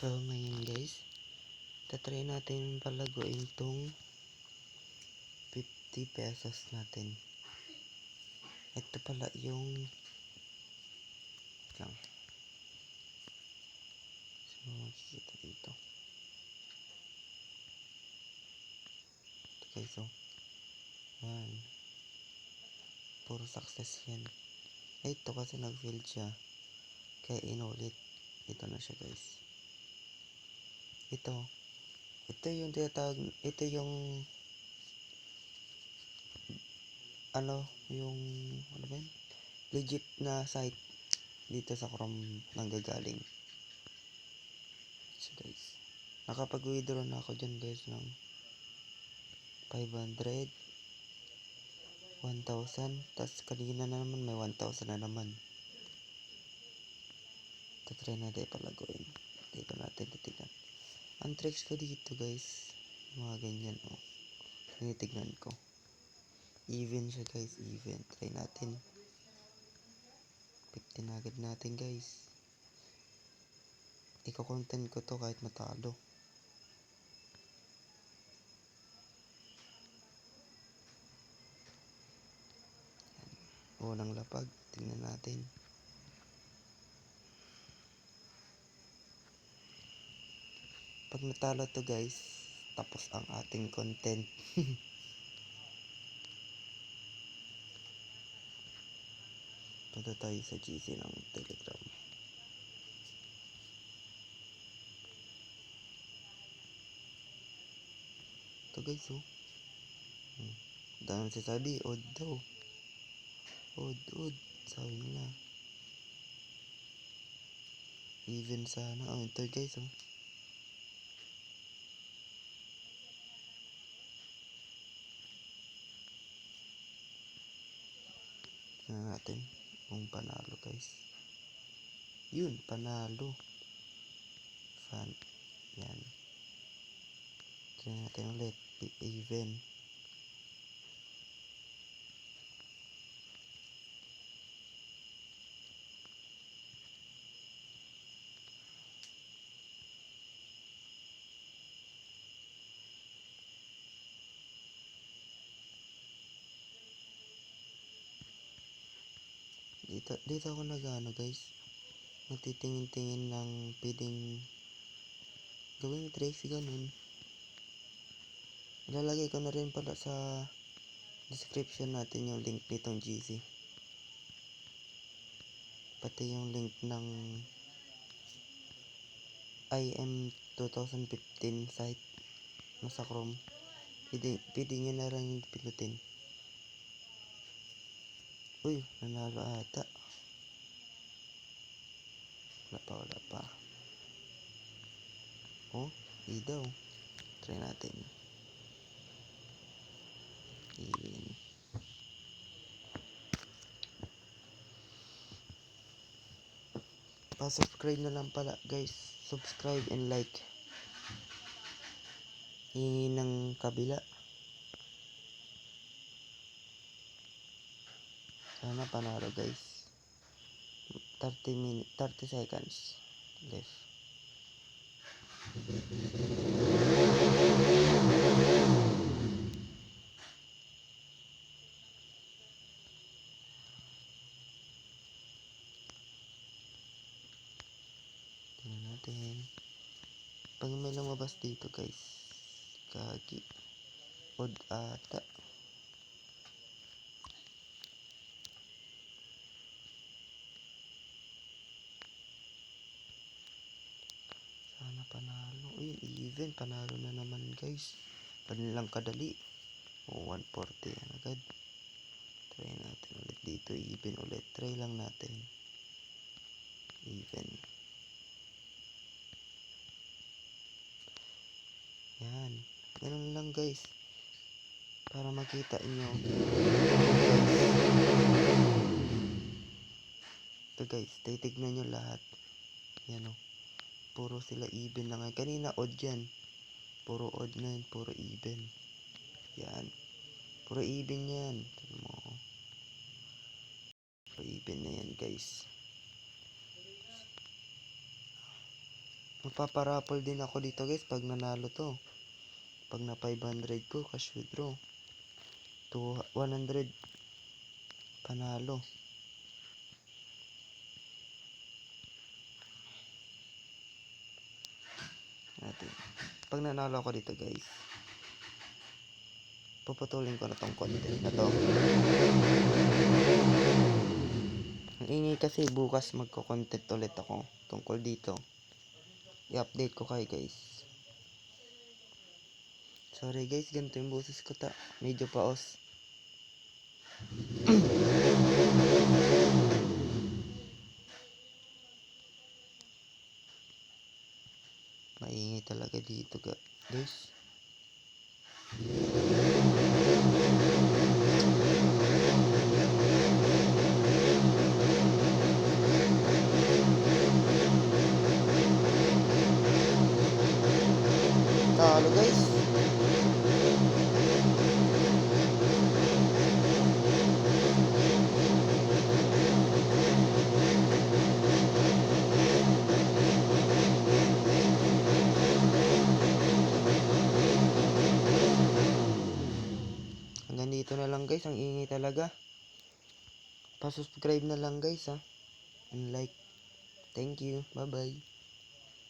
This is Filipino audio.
So ngayon guys, tatry natin palaguin tong 50 pesos natin. Ito pala yung lang. So makikita dito. Ito guys, so yan, puro success yan. Ito kasi nag-failed siya, kaya inulit. Ito na siya guys. Ito yung tinatawag, ito yung yung ano ba yun? Legit na site dito sa Chrome nanggagaling. So guys, nakapag-withdraw na ako dyan guys ng 500, 1,000, tas kanina na naman may 1,000 na naman. Tatry natin palaguin. Dito natin titignan. Ang tricks ko dito guys, mga ganyan tinitignan ko. Even siya guys, even. Try natin. 50 na agad natin guys. Iko-content ko to kahit matalo. Unang lapag, tingnan natin. Pag natalo to guys, tapos ang ating content. Punta tayo sa GC ng Telegram. Ito guys, dahil sabi, odd daw. Odd, sabi nila. Even sana. Ito guys, tingnan natin kung panalo guys. Yun, panalo. Fan. Yan. Tingnan natin ulit. Even. Dito ako nagano guys. Natitingin-tingin ng pwedeng gawing tricks, ganun. Ilalagay ko na rin pala sa description natin yung link nitong GC. Pati yung link ng IM 2015 site nasa Chrome. Pwede nyo na rin pinutin. Uy, nanalo ata. Wala pa. Daw. Try natin. Even. Pa-subscribe na lang pala guys. Subscribe and like. Hingin ng kabila. Sana panalo guys. 30 seconds left. Tingnan natin. Pag may lumabas dito guys, kagi. Odd ata. Sana panalo. Ayun, even. Panalo na naman guys. Lang kadali. 140 yan agad. Try natin ulit dito. Even ulit. Try lang natin. Even. Yan. Ganun lang guys. Para makita nyo. Ito guys. Titignan nyo lahat. Yan puro sila even lang. Kanina odd yan. Puro odd na yan. Puro even. Yan. Puro even yan. Puro even na yan guys. Magpaparapol din ako dito guys pag nanalo to. Pag na 500 ko, cash withdraw. To 100 panalo. Natin. Pag nanalo ako dito guys, puputulin ko na tong content na to. Ang ingay kasi bukas magko-content ulit ako tungkol dito. I-update ko kayo guys. Sorry guys, ganito yung boses ko ta. Medyo paos. Maingay talaga dito guys. Talo guys. Hanggang dito na lang guys, ang ingay talaga. Pa-subscribe na lang guys ha. And like. Thank you. Bye bye.